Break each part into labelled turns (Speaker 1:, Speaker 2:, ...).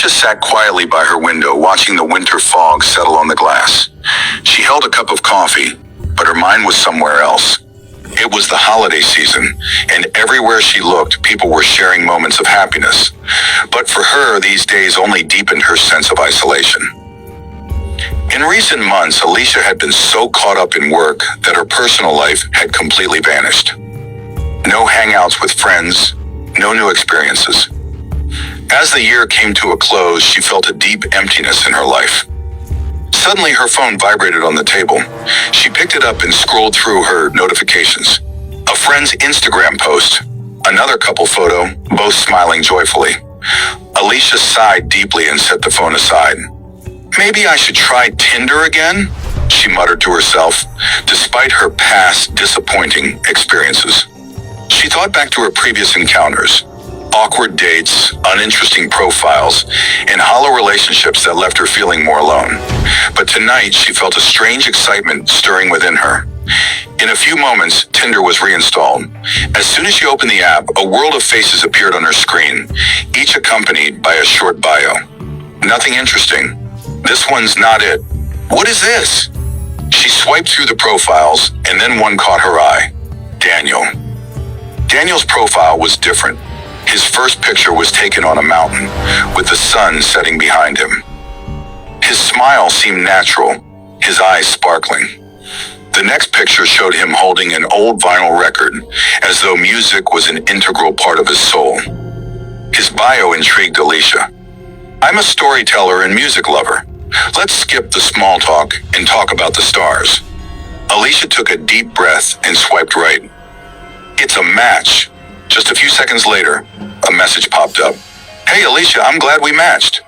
Speaker 1: Alicia sat quietly by her window, watching the winter fog settle on the glass. She held a cup of coffee, but her mind was somewhere else. It was the holiday season, and everywhere she looked, people were sharing moments of happiness. But for her, these days only deepened her sense of isolation. In recent months, Alicia had been so caught up in work that her personal life had completely vanished. No hangouts with friends, no new experiences. As the year came to a close, she felt a deep emptiness in her life. Suddenly, her phone vibrated on the table. She picked it up and scrolled through her notifications. A friend's Instagram post, another couple photo, both smiling joyfully. Alicia sighed deeply and set the phone aside. Maybe I should try Tinder again, she muttered to herself, despite her past disappointing experiences. She thought back to her previous encounters. Awkward dates, uninteresting profiles, and hollow relationships that left her feeling more alone. But tonight, she felt a strange excitement stirring within her. In a few moments, Tinder was reinstalled. As soon as she opened the app, a world of faces appeared on her screen, each accompanied by a short bio. Nothing interesting. This one's not it. What is this? She swiped through the profiles, and then one caught her eye. Daniel. Daniel's profile was different. His first picture was taken on a mountain, with the sun setting behind him. His smile seemed natural, his eyes sparkling. The next picture showed him holding an old vinyl record, as though music was an integral part of his soul. His bio intrigued Alicia. I'm a storyteller and music lover. Let's skip the small talk and talk about the stars. Alicia took a deep breath and swiped right. It's a match. Just a few seconds later, a message popped up. Hey Alicia, I'm glad we matched.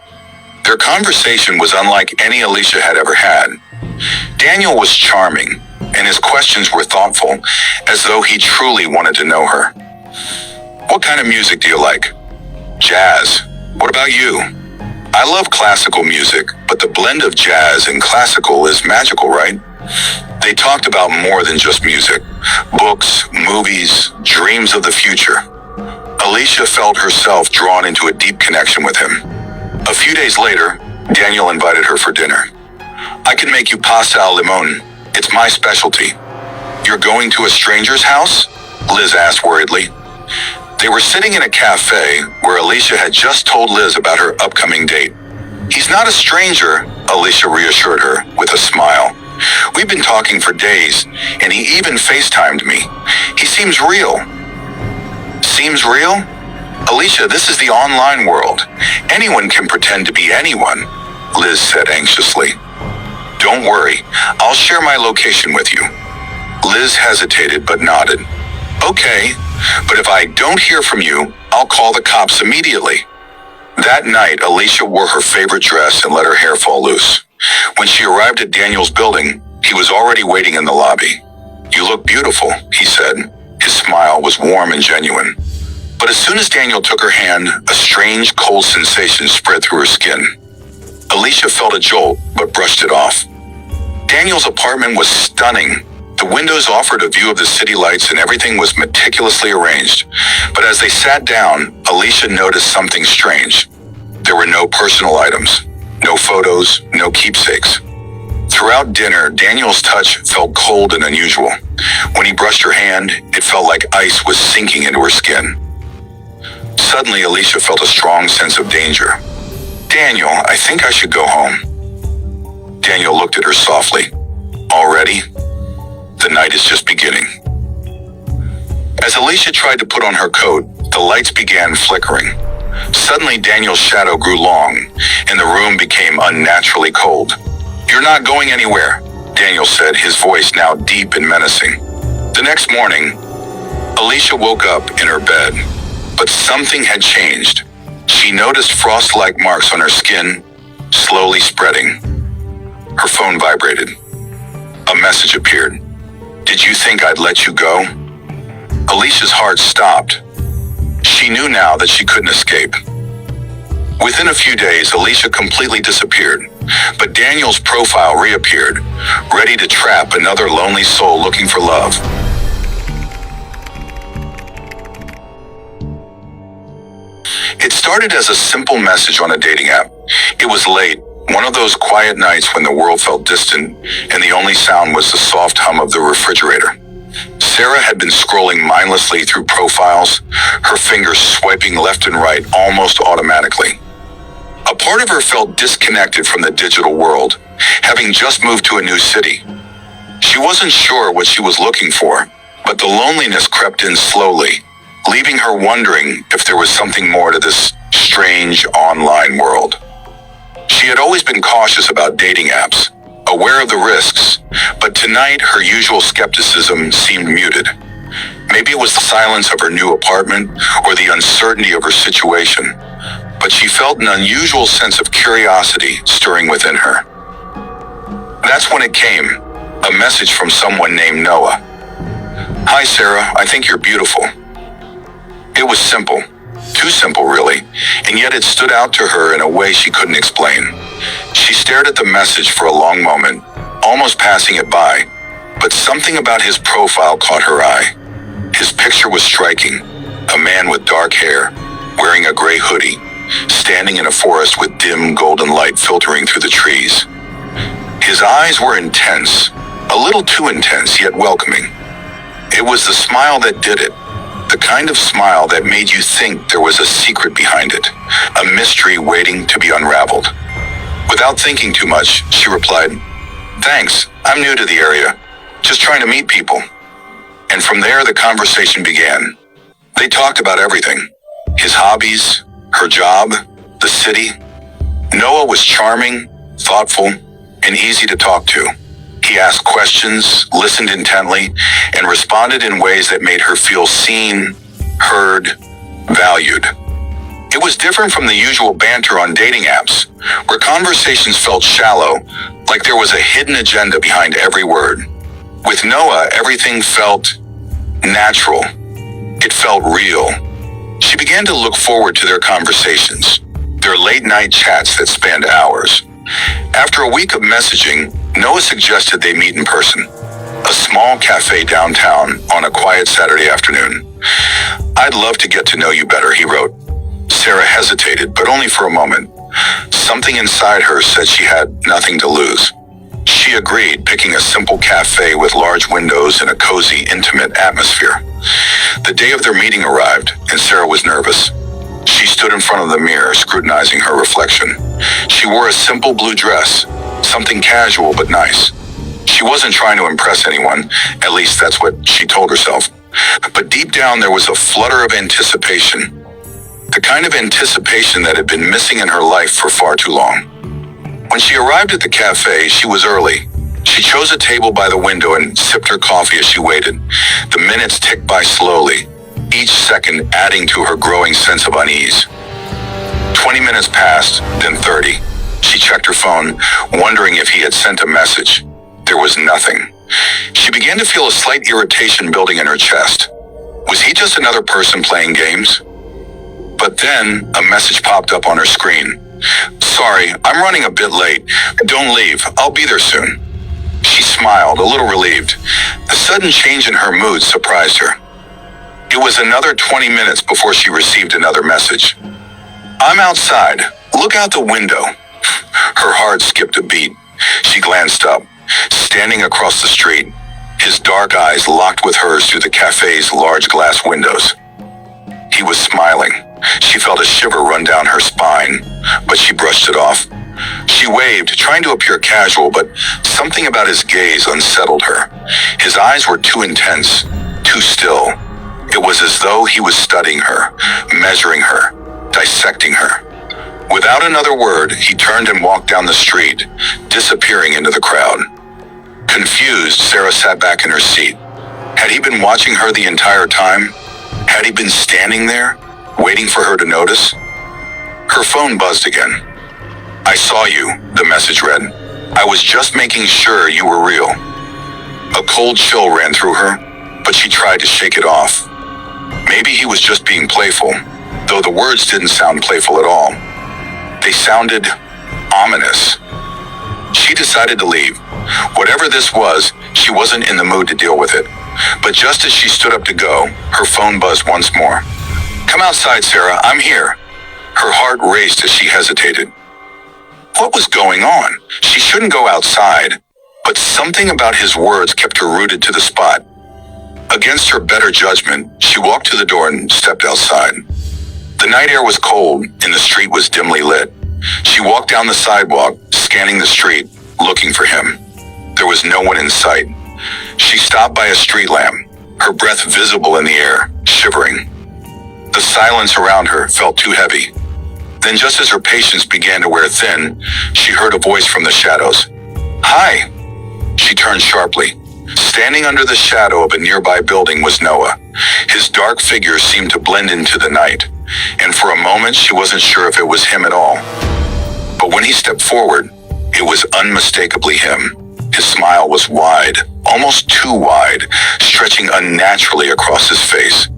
Speaker 1: Their conversation was unlike any Alicia had ever had. Daniel was charming, and his questions were thoughtful, as though he truly wanted to know her. What kind of music do you like? Jazz. What about you? I love classical music, but the blend of jazz and classical is magical, right? They talked about more than just music. Books, movies, dreams of the future. Alicia felt herself drawn into a deep connection with him. A few days later, Daniel invited her for dinner. I can make you pasta al limon. It's my specialty. You're going to a stranger's house? Liz asked worriedly. They were sitting in a cafe where Alicia had just told Liz about her upcoming date. He's not a stranger, Alicia reassured her with a smile. We've been talking for days, and he even FaceTimed me. He seems real. Seems real? Alicia, this is the online world. Anyone can pretend to be anyone, Liz said anxiously. Don't worry, I'll share my location with you. Liz hesitated but nodded. Okay, but if I don't hear from you, I'll call the cops immediately. That night, Alicia wore her favorite dress and let her hair fall loose. When she arrived at Daniel's building, he was already waiting in the lobby. You look beautiful, he said. His smile was warm and genuine. But as soon as Daniel took her hand, a strange, cold sensation spread through her skin. Alicia felt a jolt, but brushed it off. Daniel's apartment was stunning. The windows offered a view of the city lights and everything was meticulously arranged. But as they sat down, Alicia noticed something strange. There were no personal items. No photos, no keepsakes. Throughout dinner, Daniel's touch felt cold and unusual. When he brushed her hand, it felt like ice was sinking into her skin. Suddenly, Alicia felt a strong sense of danger. Daniel, I think I should go home. Daniel looked at her softly. Already? The night is just beginning. As Alicia tried to put on her coat, the lights began flickering. Suddenly, Daniel's shadow grew long, and the room became unnaturally cold. You're not going anywhere, Daniel said, his voice now deep and menacing. The next morning, Alicia woke up in her bed, but something had changed. She noticed frost-like marks on her skin, slowly spreading. Her phone vibrated. A message appeared. Did you think I'd let you go? Alicia's heart stopped. She knew now that she couldn't escape. Within a few days, Alicia completely disappeared, but Daniel's profile reappeared, ready to trap another lonely soul looking for love. It started as a simple message on a dating app. It was late, one of those quiet nights when the world felt distant and the only sound was the soft hum of the refrigerator. Sarah had been scrolling mindlessly through profiles, her fingers swiping left and right almost automatically. A part of her felt disconnected from the digital world, having just moved to a new city. She wasn't sure what she was looking for, but the loneliness crept in slowly, leaving her wondering if there was something more to this strange online world. She had always been cautious about dating apps, aware of the risks, but tonight her usual skepticism seemed muted. Maybe it was the silence of her new apartment or the uncertainty of her situation, but she felt an unusual sense of curiosity stirring within her. That's when it came, a message from someone named Noah. "Hi Sarah, I think you're beautiful." It was simple, too simple really, and yet it stood out to her in a way she couldn't explain. She stared at the message for a long moment, almost passing it by, but something about his profile caught her eye. His picture was striking, a man with dark hair, wearing a gray hoodie, standing in a forest with dim golden light filtering through the trees. His eyes were intense, a little too intense yet welcoming. It was the smile that did it, the kind of smile that made you think there was a secret behind it, a mystery waiting to be unraveled. Without thinking too much, she replied, "Thanks, I'm new to the area, just trying to meet people." And from there, the conversation began. They talked about everything, his hobbies, her job, the city. Noah was charming, thoughtful, and easy to talk to. He asked questions, listened intently, and responded in ways that made her feel seen, heard, valued. It was different from the usual banter on dating apps, where conversations felt shallow, like there was a hidden agenda behind every word. With Noah, everything felt natural. It felt real. She began to look forward to their conversations, their late-night chats that spanned hours. After a week of messaging, Noah suggested they meet in person, a small cafe downtown on a quiet Saturday afternoon. "I'd love to get to know you better," he wrote. Sarah hesitated, but only for a moment. Something inside her said she had nothing to lose. She agreed, picking a simple cafe with large windows and a cozy, intimate atmosphere. The day of their meeting arrived, and Sarah was nervous. She stood in front of the mirror, scrutinizing her reflection. She wore a simple blue dress, something casual but nice. She wasn't trying to impress anyone, at least that's what she told herself. But deep down there was a flutter of anticipation, the kind of anticipation that had been missing in her life for far too long. When she arrived at the cafe, she was early. She chose a table by the window and sipped her coffee as she waited. The minutes ticked by slowly, each second adding to her growing sense of unease. 20 minutes passed, then 30. She checked her phone, wondering if he had sent a message. There was nothing. She began to feel a slight irritation building in her chest. Was he just another person playing games? But then a message popped up on her screen. "Sorry, I'm running a bit late. Don't leave. I'll be there soon." She smiled, a little relieved. The sudden change in her mood surprised her. It was another 20 minutes before she received another message. "I'm outside. Look out the window." Her heart skipped a beat. She glanced up. Standing across the street, his dark eyes locked with hers through the cafe's large glass windows. He was smiling. She felt a shiver run down her spine, but she brushed it off. She waved, trying to appear casual, but something about his gaze unsettled her. His eyes were too intense, too still. It was as though he was studying her, measuring her, dissecting her. Without another word, he turned and walked down the street, disappearing into the crowd. Confused, Sarah sat back in her seat. Had he been watching her the entire time? Had he been standing there, waiting for her to notice? Her phone buzzed again. "I saw you," the message read. "I was just making sure you were real." A cold chill ran through her, but she tried to shake it off. Maybe he was just being playful, though the words didn't sound playful at all. They sounded ominous. She decided to leave. Whatever this was, she wasn't in the mood to deal with it. But just as she stood up to go, her phone buzzed once more. "Come outside, Sarah, I'm here." Her heart raced as she hesitated. What was going on? She shouldn't go outside, but something about his words kept her rooted to the spot. Against her better judgment, she walked to the door and stepped outside. The night air was cold and the street was dimly lit. She walked down the sidewalk, scanning the street, looking for him. There was no one in sight. She stopped by a street lamp, her breath visible in the air, shivering. The silence around her felt too heavy. Then just as her patience began to wear thin, she heard a voice from the shadows. Hi! She turned sharply. Standing under the shadow of a nearby building was Noah. His dark figure seemed to blend into the night, and for a moment she wasn't sure if it was him at all. But when he stepped forward, it was unmistakably him. His smile was wide, almost too wide, stretching unnaturally across his face.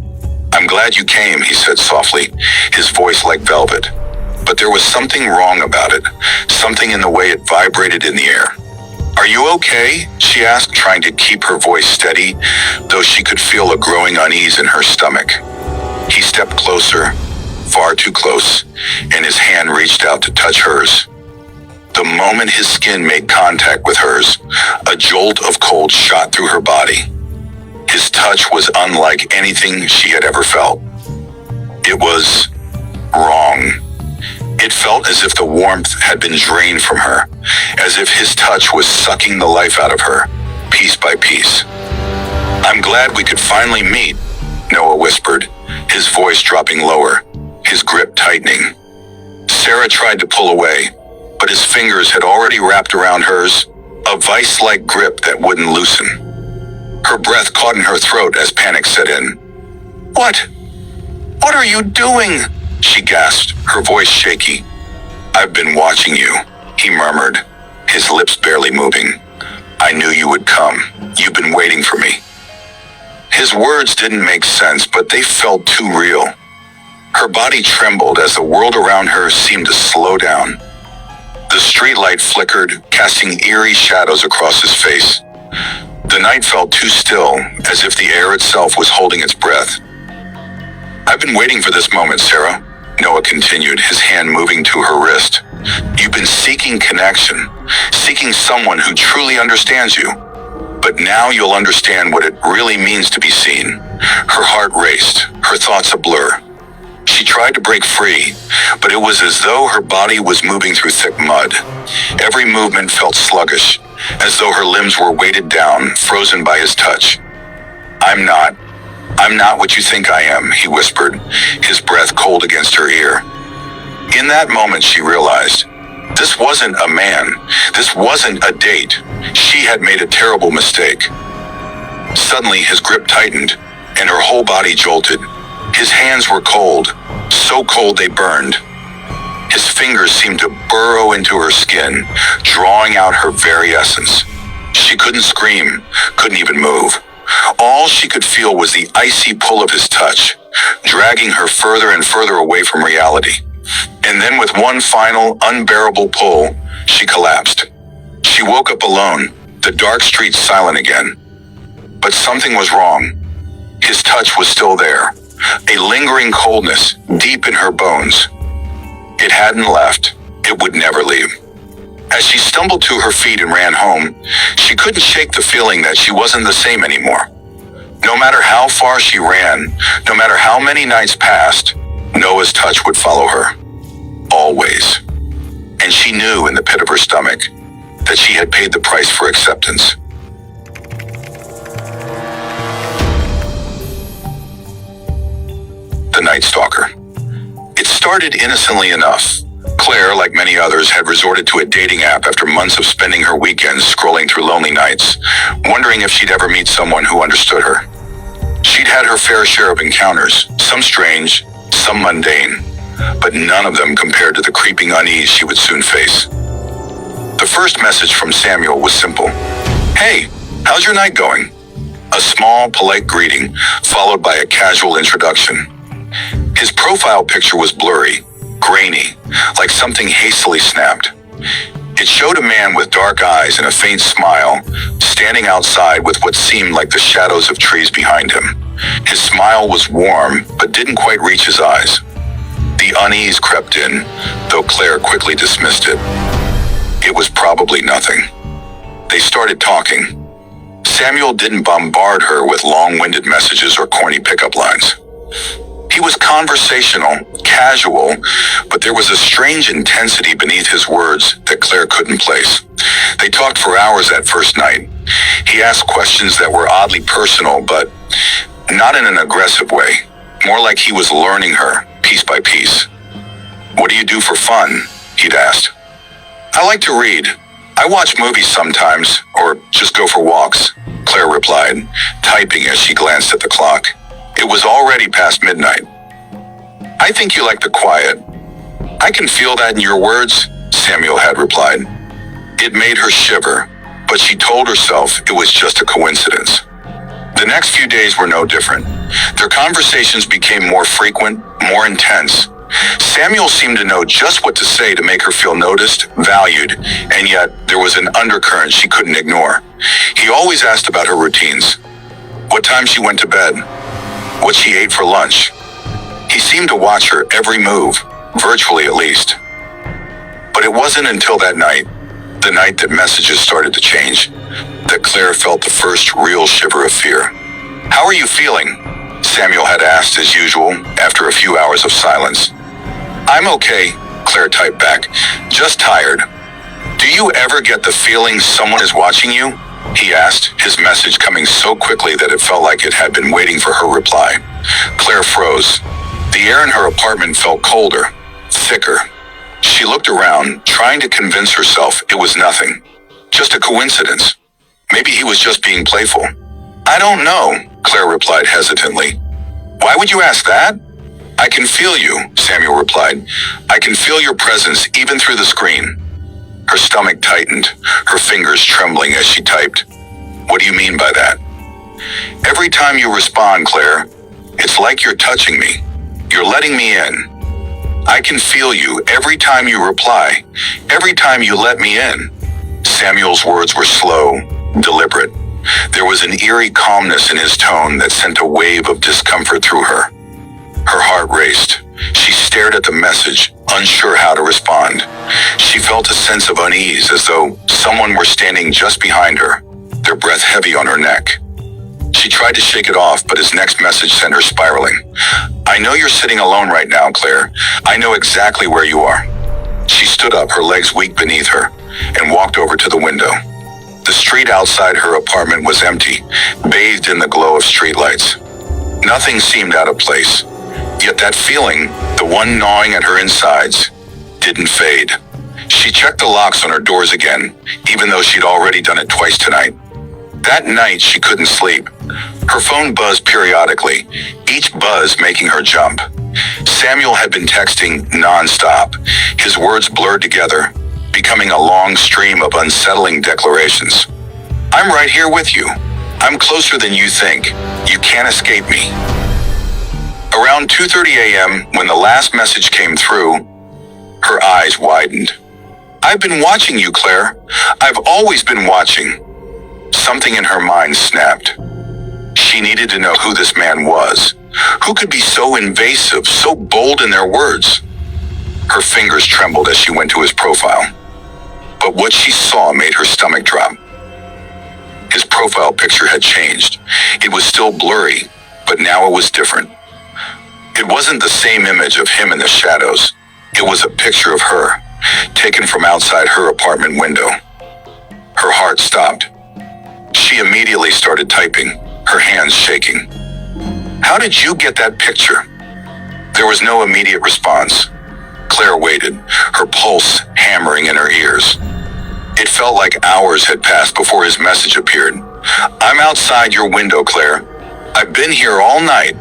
Speaker 1: I'm glad you came, he said softly, his voice like velvet. But there was something wrong about it, something in the way it vibrated in the air. Are you okay? She asked, trying to keep her voice steady, though she could feel a growing unease in her stomach. He stepped closer, far too close, and his hand reached out to touch hers. The moment his skin made contact with hers, a jolt of cold shot through her body. His touch was unlike anything she had ever felt. It was wrong. It felt as if the warmth had been drained from her, as if his touch was sucking the life out of her, piece by piece. I'm glad we could finally meet, Noah whispered, his voice dropping lower, his grip tightening. Sarah tried to pull away, but his fingers had already wrapped around hers, a vice-like grip that wouldn't loosen. Her breath caught in her throat as panic set in. What? What are you doing? She gasped, her voice shaky. I've been watching you, he murmured, his lips barely moving. I knew you would come. You've been waiting for me. His words didn't make sense, but they felt too real. Her body trembled as the world around her seemed to slow down. The streetlight flickered, casting eerie shadows across his face. The night felt too still, as if the air itself was holding its breath. I've been waiting for this moment, Sarah, Noah continued, his hand moving to her wrist. You've been seeking connection, seeking someone who truly understands you. But now you'll understand what it really means to be seen. Her heart raced, her thoughts a blur. She tried to break free, but it was as though her body was moving through thick mud. Every movement felt sluggish, as though her limbs were weighted down, frozen by his touch. I'm not what you think I am, he whispered, his breath cold against her ear. In that moment, she realized, this wasn't a man. This wasn't a date. She had made a terrible mistake. Suddenly, his grip tightened, and her whole body jolted. His hands were cold, so cold they burned. His fingers seemed to burrow into her skin, drawing out her very essence. She couldn't scream, couldn't even move. All she could feel was the icy pull of his touch, dragging her further and further away from reality. And then with one final, unbearable pull, she collapsed. She woke up alone, the dark streets silent again. But something was wrong. His touch was still there, a lingering coldness deep in her bones. It hadn't left. It would never leave. As she stumbled to her feet and ran home, she couldn't shake the feeling that she wasn't the same anymore. No matter how far she ran, no matter how many nights passed, Noah's touch would follow her. Always. And she knew in the pit of her stomach that she had paid the price for acceptance. The Night Stalker. It started innocently enough. Claire, like many others, had resorted to a dating app after months of spending her weekends scrolling through lonely nights, wondering if she'd ever meet someone who understood her. She'd had her fair share of encounters, some strange, some mundane, but none of them compared to the creeping unease she would soon face. The first message from Samuel was simple. Hey, how's your night going? A small, polite greeting, followed by a casual introduction. His profile picture was blurry, grainy, like something hastily snapped. It showed a man with dark eyes and a faint smile, standing outside with what seemed like the shadows of trees behind him. His smile was warm, but didn't quite reach his eyes. The unease crept in, though Claire quickly dismissed it. It was probably nothing. They started talking. Samuel didn't bombard her with long-winded messages or corny pickup lines. He was conversational, casual, but there was a strange intensity beneath his words that Claire couldn't place. They talked for hours that first night. He asked questions that were oddly personal, but not in an aggressive way. More like he was learning her, piece by piece. "What do you do for fun?" he'd asked. "I like to read. I watch movies sometimes, or just go for walks," Claire replied, typing as she glanced at the clock. It was already past midnight. "I think you like the quiet." "I can feel that in your words," Samuel had replied. It made her shiver, but she told herself it was just a coincidence. The next few days were no different. Their conversations became more frequent, more intense. Samuel seemed to know just what to say to make her feel noticed, valued, and yet there was an undercurrent she couldn't ignore. He always asked about her routines. What time she went to bed. What she ate for lunch. He seemed to watch her every move, virtually at least. But it wasn't until that night, the night that messages started to change, that Claire felt the first real shiver of fear. "How are you feeling?" Samuel had asked as usual after a few hours of silence. "I'm okay," Claire typed back. "Just tired." "Do you ever get the feeling someone is watching you?" he asked, his message coming so quickly that it felt like it had been waiting for her reply. Claire froze. The air in her apartment felt colder, thicker. She looked around, trying to convince herself it was nothing. Just a coincidence. Maybe he was just being playful. "I don't know," Claire replied hesitantly. "Why would you ask that?" "I can feel you," Samuel replied. "I can feel your presence even through the screen." Her stomach tightened, her fingers trembling as she typed. "What do you mean by that?" "Every time you respond, Claire, it's like you're touching me. You're letting me in. I can feel you every time you reply, every time you let me in." Samuel's words were slow, deliberate. There was an eerie calmness in his tone that sent a wave of discomfort through her. Her heart raced. She stared at the message, unsure how to respond. She felt a sense of unease, as though someone were standing just behind her, their breath heavy on her neck. She tried to shake it off, but his next message sent her spiraling. "I know you're sitting alone right now, Claire. I know exactly where you are." She stood up, her legs weak beneath her, and walked over to the window. The street outside her apartment was empty, bathed in the glow of streetlights. Nothing seemed out of place, yet that feeling, the one gnawing at her insides, didn't fade. She checked the locks on her doors again, even though she'd already done it twice tonight. That night, she couldn't sleep. Her phone buzzed periodically, each buzz making her jump. Samuel had been texting nonstop, his words blurred together, becoming a long stream of unsettling declarations. "I'm right here with you. I'm closer than you think. You can't escape me." Around 2:30 a.m., when the last message came through, her eyes widened. "I've been watching you, Claire. I've always been watching." Something in her mind snapped. She needed to know who this man was. Who could be so invasive, so bold in their words? Her fingers trembled as she went to his profile. But what she saw made her stomach drop. His profile picture had changed. It was still blurry, but now it was different. It wasn't the same image of him in the shadows. It was a picture of her, taken from outside her apartment window. Her heart stopped. She immediately started typing, her hands shaking. "How did you get that picture?" There was no immediate response. Claire waited, her pulse hammering in her ears. It felt like hours had passed before his message appeared. "I'm outside your window, Claire. I've been here all night."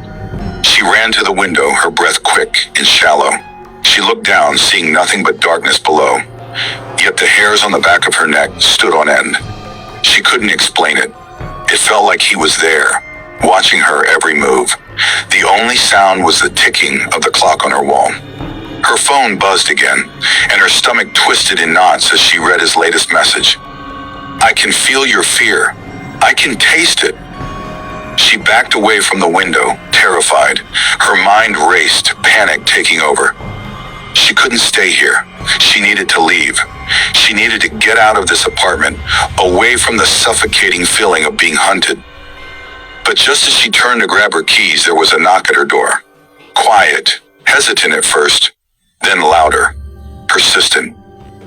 Speaker 1: She ran to the window, her breath quick and shallow. She looked down, seeing nothing but darkness below. Yet the hairs on the back of her neck stood on end. She couldn't explain it. It felt like he was there, watching her every move. The only sound was the ticking of the clock on her wall. Her phone buzzed again, and her stomach twisted in knots as she read his latest message. "I can feel your fear. I can taste it." She backed away from the window, terrified. Her mind raced, panic taking over. She couldn't stay here. She needed to leave. She needed to get out of this apartment, away from the suffocating feeling of being hunted. But just as she turned to grab her keys, there was a knock at her door. Quiet, hesitant at first, then louder, persistent.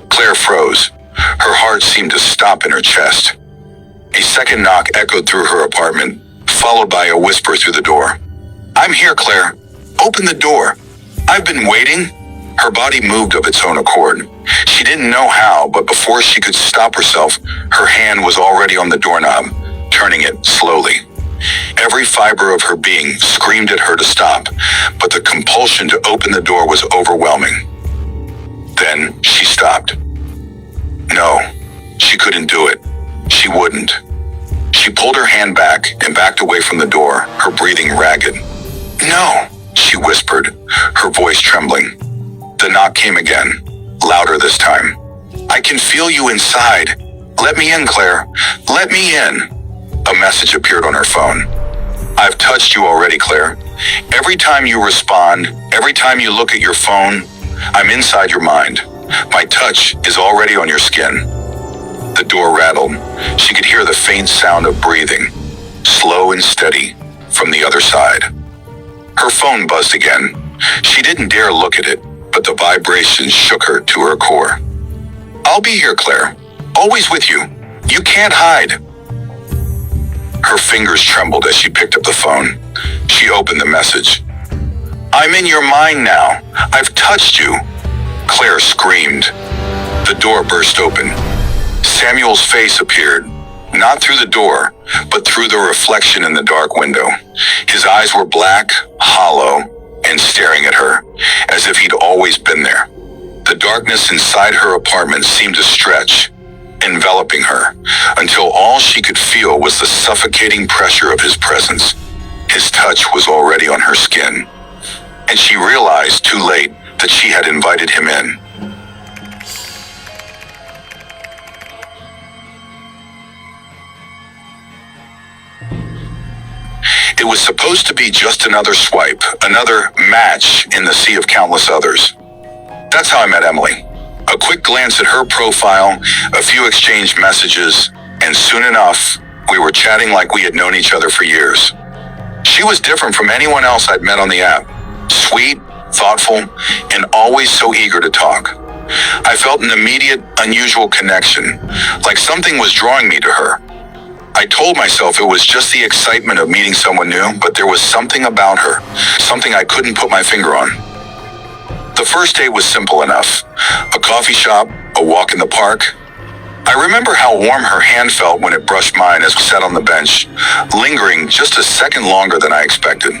Speaker 1: Claire froze. Her heart seemed to stop in her chest. A second knock echoed through her apartment, followed by a whisper through the door. "I'm here, Claire. Open the door. I've been waiting." Her body moved of its own accord. She didn't know how, but before she could stop herself, her hand was already on the doorknob, turning it slowly. Every fiber of her being screamed at her to stop, but the compulsion to open the door was overwhelming. Then she stopped. No, she couldn't do it. She wouldn't. She pulled her hand back and backed away from the door, her breathing ragged. "No," she whispered, her voice trembling. The knock came again, louder this time. "I can feel you inside. Let me in, Claire. Let me in." A message appeared on her phone. "I've touched you already, Claire. Every time you respond, every time you look at your phone, I'm inside your mind. My touch is already on your skin." The door rattled. She could hear the faint sound of breathing, slow and steady, from the other side. Her phone buzzed again. She didn't dare look at it, but the vibration shook her to her core. "I'll be here, Claire. Always with you. You can't hide." Her fingers trembled as she picked up the phone. She opened the message. "I'm in your mind now. I've touched you." Claire screamed. The door burst open. Samuel's face appeared, not through the door, but through the reflection in the dark window. His eyes were black, hollow, and staring at her, as if he'd always been there. The darkness inside her apartment seemed to stretch, enveloping her, until all she could feel was the suffocating pressure of his presence. His touch was already on her skin, and she realized too late that she had invited him in. It was supposed to be just another swipe, another match in the sea of countless others. That's how I met Emily. A quick glance at her profile, a few exchanged messages, and soon enough, we were chatting like we had known each other for years. She was different from anyone else I'd met on the app. Sweet, thoughtful, and always so eager to talk. I felt an immediate, unusual connection, like something was drawing me to her. I told myself it was just the excitement of meeting someone new, but there was something about her, something I couldn't put my finger on. The first date was simple enough. A coffee shop, a walk in the park. I remember how warm her hand felt when it brushed mine as we sat on the bench, lingering just a second longer than I expected.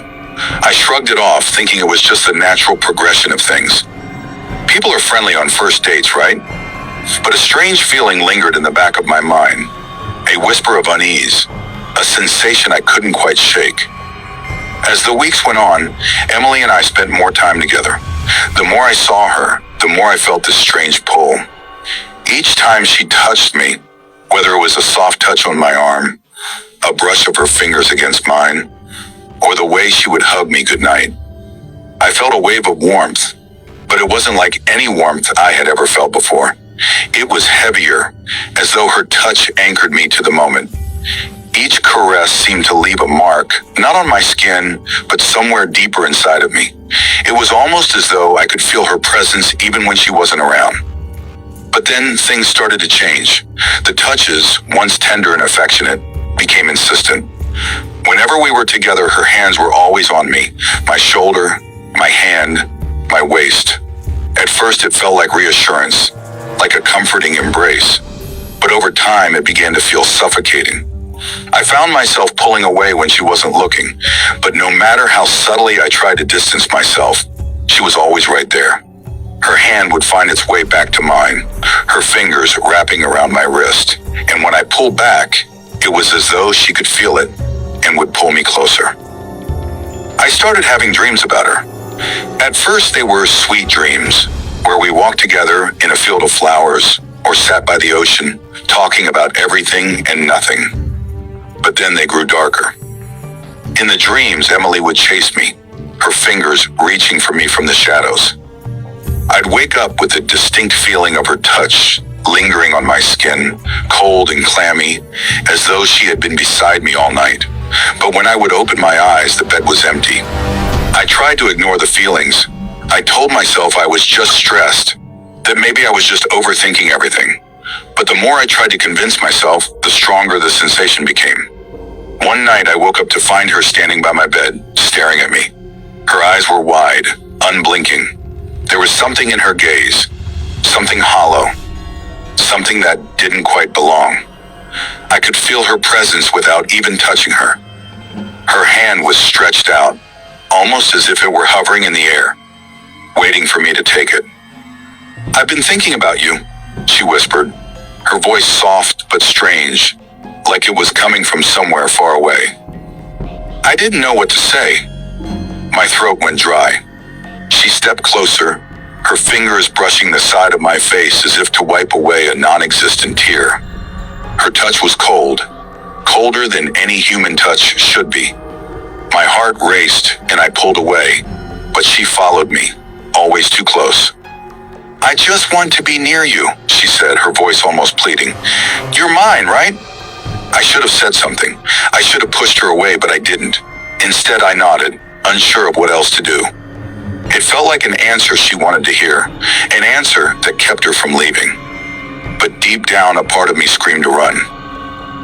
Speaker 1: I shrugged it off, thinking it was just the natural progression of things. People are friendly on first dates, right? But a strange feeling lingered in the back of my mind. A whisper of unease, a sensation I couldn't quite shake. As the weeks went on, Emily and I spent more time together. The more I saw her, the more I felt this strange pull. Each time she touched me, whether it was a soft touch on my arm, a brush of her fingers against mine, or the way she would hug me goodnight, I felt a wave of warmth, but it wasn't like any warmth I had ever felt before. It was heavier, as though her touch anchored me to the moment. Each caress seemed to leave a mark, not on my skin, but somewhere deeper inside of me. It was almost as though I could feel her presence even when she wasn't around. But then things started to change. The touches, once tender and affectionate, became insistent. Whenever we were together, her hands were always on me, my shoulder, my hand, my waist. At first it felt like reassurance, like a comforting embrace. But over time it began to feel suffocating. I found myself pulling away when she wasn't looking, but no matter how subtly I tried to distance myself, she was always right there. Her hand would find its way back to mine, her fingers wrapping around my wrist, and when I pulled back, it was as though she could feel it and would pull me closer. I started having dreams about her. At first they were sweet dreams, where we walked together in a field of flowers or sat by the ocean, talking about everything and nothing. But then they grew darker. In the dreams, Emily would chase me, her fingers reaching for me from the shadows. I'd wake up with the distinct feeling of her touch lingering on my skin, cold and clammy, as though she had been beside me all night. But when I would open my eyes, the bed was empty. I tried to ignore the feelings. I told myself I was just stressed, that maybe I was just overthinking everything. But the more I tried to convince myself, the stronger the sensation became. One night I woke up to find her standing by my bed, staring at me. Her eyes were wide, unblinking. There was something in her gaze, something hollow, something that didn't quite belong. I could feel her presence without even touching her. Her hand was stretched out, almost as if it were hovering in the air, waiting for me to take it. "I've been thinking about you," she whispered, her voice soft but strange, like it was coming from somewhere far away. I didn't know what to say. My throat went dry. She stepped closer, her fingers brushing the side of my face as if to wipe away a non-existent tear. Her touch was cold, colder than any human touch should be. My heart raced and I pulled away, but she followed me, always too close. "I just want to be near you," she said, her voice almost pleading. "You're mine, right?" I should have said something. I should have pushed her away, but I didn't. Instead, I nodded, unsure of what else to do. It felt like an answer she wanted to hear, an answer that kept her from leaving. But deep down, a part of me screamed to run.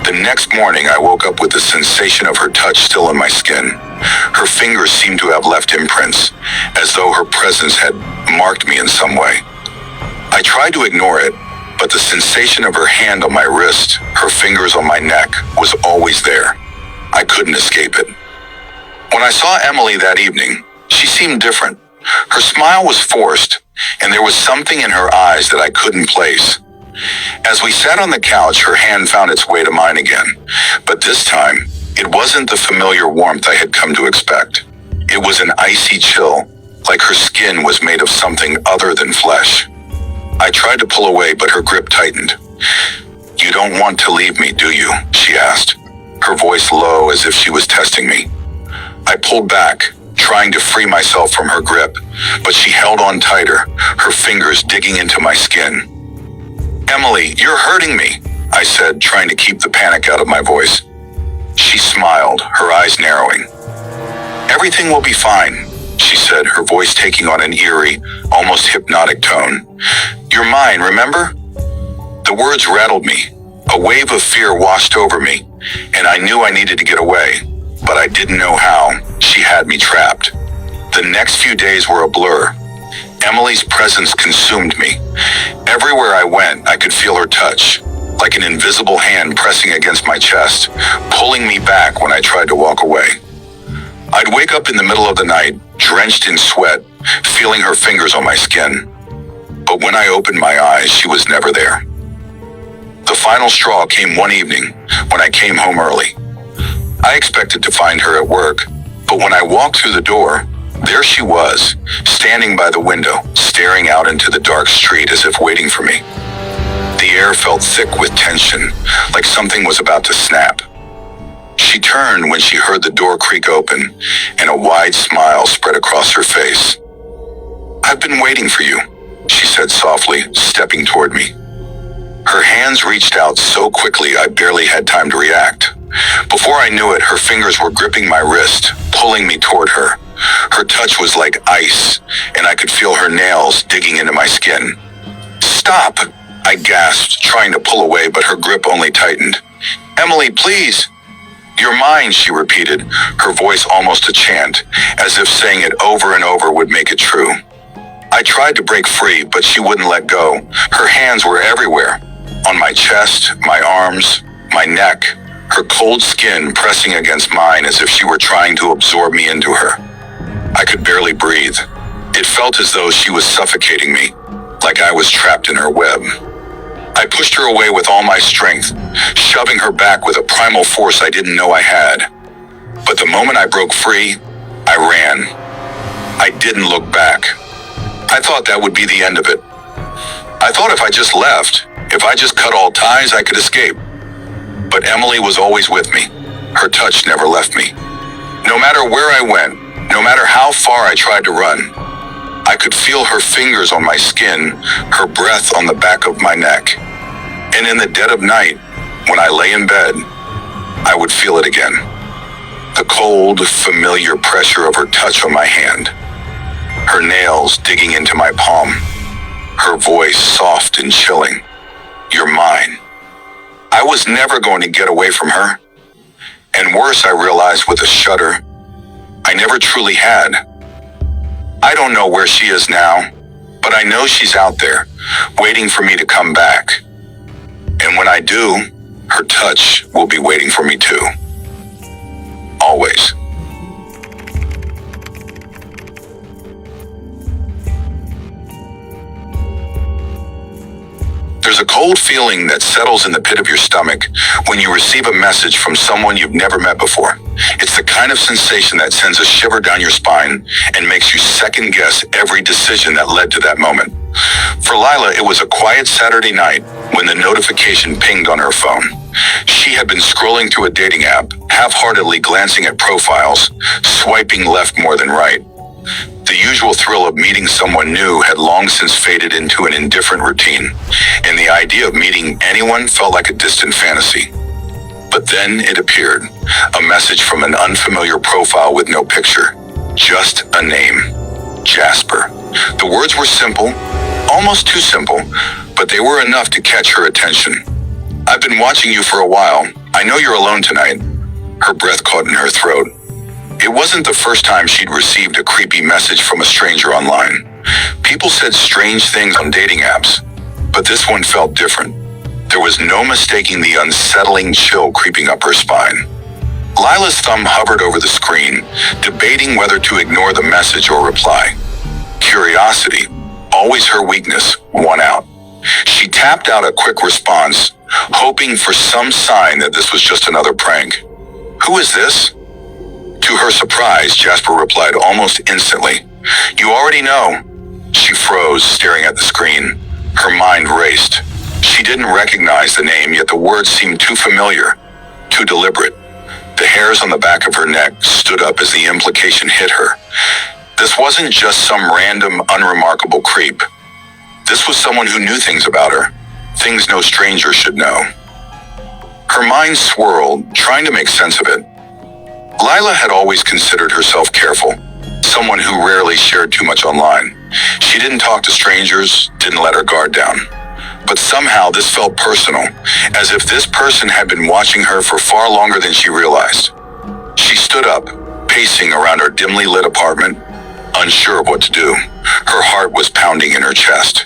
Speaker 1: The next morning, I woke up with the sensation of her touch still in my skin. Her fingers seemed to have left imprints, as though her presence had marked me in some way. I tried to ignore it, but the sensation of her hand on my wrist, her fingers on my neck, was always there. I couldn't escape it. When I saw Emily that evening, she seemed different. Her smile was forced, and there was something in her eyes that I couldn't place. As we sat on the couch, her hand found its way to mine again. But this time, it wasn't the familiar warmth I had come to expect. It was an icy chill, like her skin was made of something other than flesh. I tried to pull away, but her grip tightened. "You don't want to leave me, do you?" she asked, her voice low as if she was testing me. I pulled back, trying to free myself from her grip, but she held on tighter, her fingers digging into my skin. "Emily, you're hurting me," I said, trying to keep the panic out of my voice. She smiled, her eyes narrowing. "Everything will be fine," she said, her voice taking on an eerie, almost hypnotic tone. "You're mine, remember?" The words rattled me. A wave of fear washed over me, and I knew I needed to get away, but I didn't know how. She had me trapped. The next few days were a blur. Emily's presence consumed me. Everywhere I went, I could feel her touch, like an invisible hand pressing against my chest, pulling me back when I tried to walk away. I'd wake up in the middle of the night, drenched in sweat, feeling her fingers on my skin. But when I opened my eyes, she was never there. The final straw came one evening when I came home early. I expected to find her at work, but when I walked through the door, there she was, standing by the window, staring out into the dark street as if waiting for me. The air felt thick with tension, like something was about to snap. She turned when she heard the door creak open, and a wide smile spread across her face. "I've been waiting for you," she said softly, stepping toward me. Her hands reached out so quickly I barely had time to react. Before I knew it, her fingers were gripping my wrist, pulling me toward her. Her touch was like ice, and I could feel her nails digging into my skin. "Stop!" I gasped, trying to pull away, but her grip only tightened. "Emily, please!" "You're mine," she repeated, her voice almost a chant, as if saying it over and over would make it true. I tried to break free, but she wouldn't let go. Her hands were everywhere, on my chest, my arms, my neck, her cold skin pressing against mine as if she were trying to absorb me into her. I could barely breathe. It felt as though she was suffocating me, like I was trapped in her web. I pushed her away with all my strength, shoving her back with a primal force I didn't know I had. But the moment I broke free, I ran. I didn't look back. I thought that would be the end of it. I thought if I just left, if I just cut all ties, I could escape. But Emily was always with me. Her touch never left me. No matter where I went, no matter how far I tried to run, I could feel her fingers on my skin, her breath on the back of my neck. And in the dead of night, when I lay in bed, I would feel it again. The cold, familiar pressure of her touch on my hand. Her nails digging into my palm. Her voice soft and chilling. "You're mine." I was never going to get away from her. And worse, I realized with a shudder, I never truly had. I don't know where she is now, but I know she's out there, waiting for me to come back. And when I do, her touch will be waiting for me too. Always. There's a cold feeling that settles in the pit of your stomach when you receive a message from someone you've never met before. It's the kind of sensation that sends a shiver down your spine and makes you second guess every decision that led to that moment. For Lila, it was a quiet Saturday night when the notification pinged on her phone. She had been scrolling through a dating app, half-heartedly glancing at profiles, swiping left more than right. The usual thrill of meeting someone new had long since faded into an indifferent routine, and the idea of meeting anyone felt like a distant fantasy. But then it appeared, a message from an unfamiliar profile with no picture, just a name, Jasper. The words were simple, almost too simple, but they were enough to catch her attention. "I've been watching you for a while. I know you're alone tonight." Her breath caught in her throat. It wasn't the first time she'd received a creepy message from a stranger online. People said strange things on dating apps, but this one felt different. There was no mistaking the unsettling chill creeping up her spine. Lila's thumb hovered over the screen, debating whether to ignore the message or reply. Curiosity, always her weakness, won out. She tapped out a quick response, hoping for some sign that this was just another prank. "Who is this?" To her surprise, Jasper replied almost instantly. "You already know." She froze, staring at the screen. Her mind raced. She didn't recognize the name, yet the words seemed too familiar, too deliberate. The hairs on the back of her neck stood up as the implication hit her. This wasn't just some random, unremarkable creep. This was someone who knew things about her, things no stranger should know. Her mind swirled, trying to make sense of it. Lila had always considered herself careful, someone who rarely shared too much online. She didn't talk to strangers, didn't let her guard down. But somehow this felt personal, as if this person had been watching her for far longer than she realized. She stood up, pacing around her dimly lit apartment, unsure of what to do. Her heart was pounding in her chest.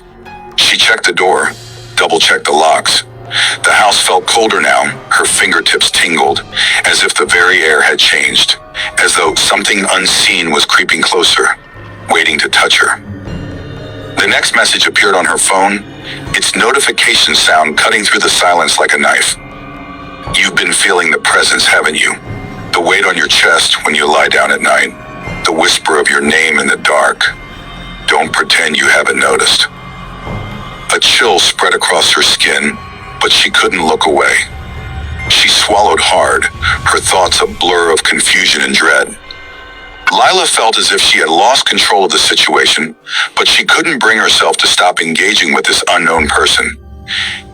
Speaker 1: She checked the door, double-checked the locks. The house felt colder now, her fingertips tingled, as if the very air had changed, as though something unseen was creeping closer, waiting to touch her. The next message appeared on her phone, its notification sound cutting through the silence like a knife. "You've been feeling the presence, haven't you? The weight on your chest when you lie down at night, the whisper of your name in the dark. Don't pretend you haven't noticed." A chill spread across her skin, but she couldn't look away. She swallowed hard, her thoughts a blur of confusion and dread. Lila felt as if she had lost control of the situation, but she couldn't bring herself to stop engaging with this unknown person.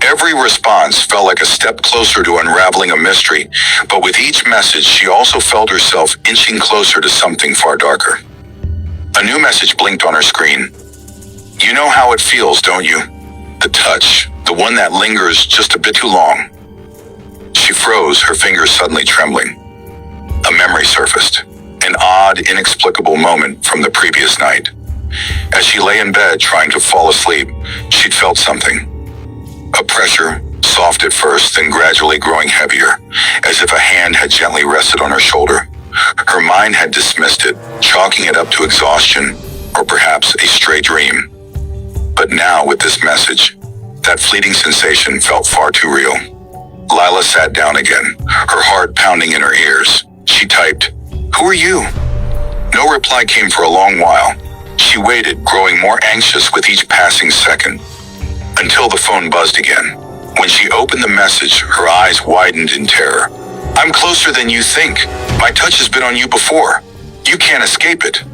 Speaker 1: Every response felt like a step closer to unraveling a mystery, but with each message she also felt herself inching closer to something far darker. A new message blinked on her screen. "You know how it feels, don't you? The touch, the one that lingers just a bit too long." She froze, her fingers suddenly trembling. A memory surfaced, an odd, inexplicable moment from the previous night. As she lay in bed trying to fall asleep, she'd felt something. A pressure, soft at first, then gradually growing heavier, as if a hand had gently rested on her shoulder. Her mind had dismissed it, chalking it up to exhaustion, or perhaps a stray dream. But now, with this message, that fleeting sensation felt far too real. Lila sat down again, her heart pounding in her ears. She typed, "Who are you?" No reply came for a long while. She waited, growing more anxious with each passing second, until the phone buzzed again. When she opened the message, her eyes widened in terror. "I'm closer than you think. My touch has been on you before. You can't escape it."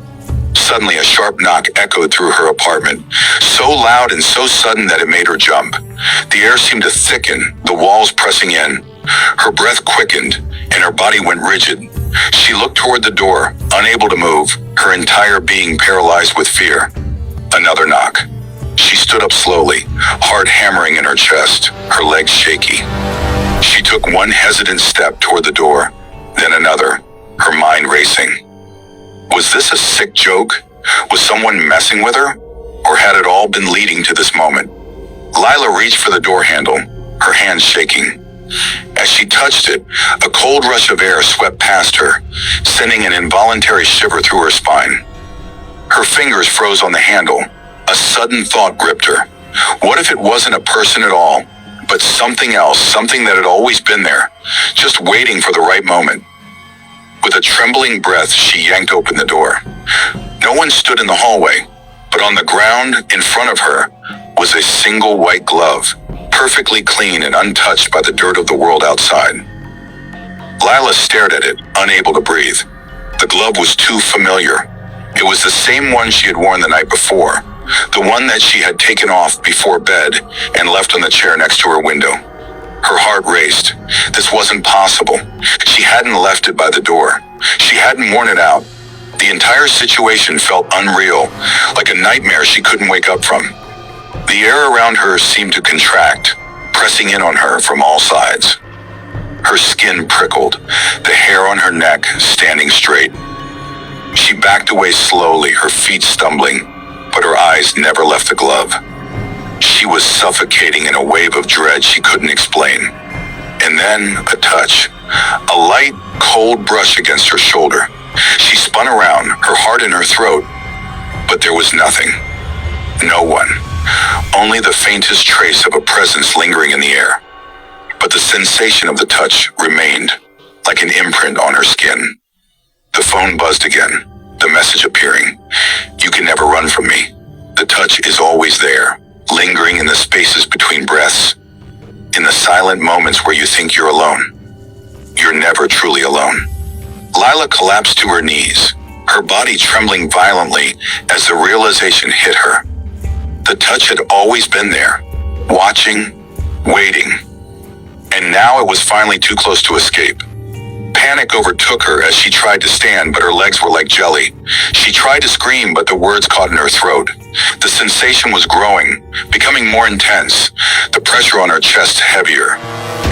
Speaker 1: Suddenly, a sharp knock echoed through her apartment, so loud and so sudden that it made her jump. The air seemed to thicken, the walls pressing in. Her breath quickened, and her body went rigid. She looked toward the door, unable to move, her entire being paralyzed with fear. Another knock. She stood up slowly, heart hammering in her chest, her legs shaky. She took one hesitant step toward the door, then another, her mind racing. Was this a sick joke? Was someone messing with her? Or had it all been leading to this moment? Lila reached for the door handle, her hands shaking. As she touched it, a cold rush of air swept past her, sending an involuntary shiver through her spine. Her fingers froze on the handle. A sudden thought gripped her. What if it wasn't a person at all, but something else, something that had always been there, just waiting for the right moment? With a trembling breath, she yanked open the door. No one stood in the hallway, but on the ground in front of her was a single white glove, perfectly clean and untouched by the dirt of the world outside. Lila stared at it, unable to breathe. The glove was too familiar. It was the same one she had worn the night before, the one that she had taken off before bed and left on the chair next to her window. Her heart raced. This wasn't possible. She hadn't left it by the door. She hadn't worn it out. The entire situation felt unreal, like a nightmare she couldn't wake up from. The air around her seemed to contract, pressing in on her from all sides. Her skin prickled, the hair on her neck standing straight. She backed away slowly, her feet stumbling, but her eyes never left the glove. She was suffocating in a wave of dread she couldn't explain. And then a touch, a light, cold brush against her shoulder. She spun around, her heart in her throat, but there was nothing. No one. Only the faintest trace of a presence lingering in the air. But the sensation of the touch remained, like an imprint on her skin. The phone buzzed again, the message appearing. You can never run from me. The touch is always there, lingering in the spaces between breaths. In the silent moments where you think you're alone. You're never truly alone. Lila collapsed to her knees, her body trembling violently as the realization hit her. The touch had always been there, watching, waiting. And now it was finally too close to escape. Panic overtook her as she tried to stand, but her legs were like jelly. She tried to scream, but the words caught in her throat. The sensation was growing, becoming more intense, the pressure on her chest heavier.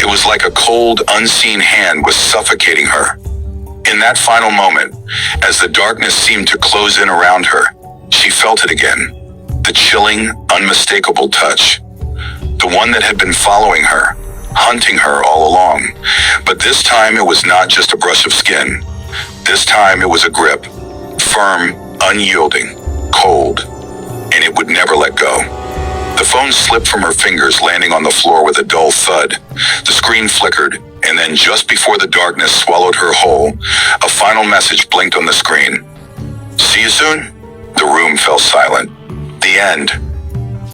Speaker 1: It was like a cold, unseen hand was suffocating her. In that final moment, as the darkness seemed to close in around her, she felt it again. The chilling, unmistakable touch. The one that had been following her, hunting her all along. But this time it was not just a brush of skin. This time it was a grip, firm, unyielding, cold, and it would never let go. The phone slipped from her fingers, landing on the floor with a dull thud. The screen flickered, and then just before the darkness swallowed her whole, a final message blinked on the screen. See you soon? The room fell silent. The end.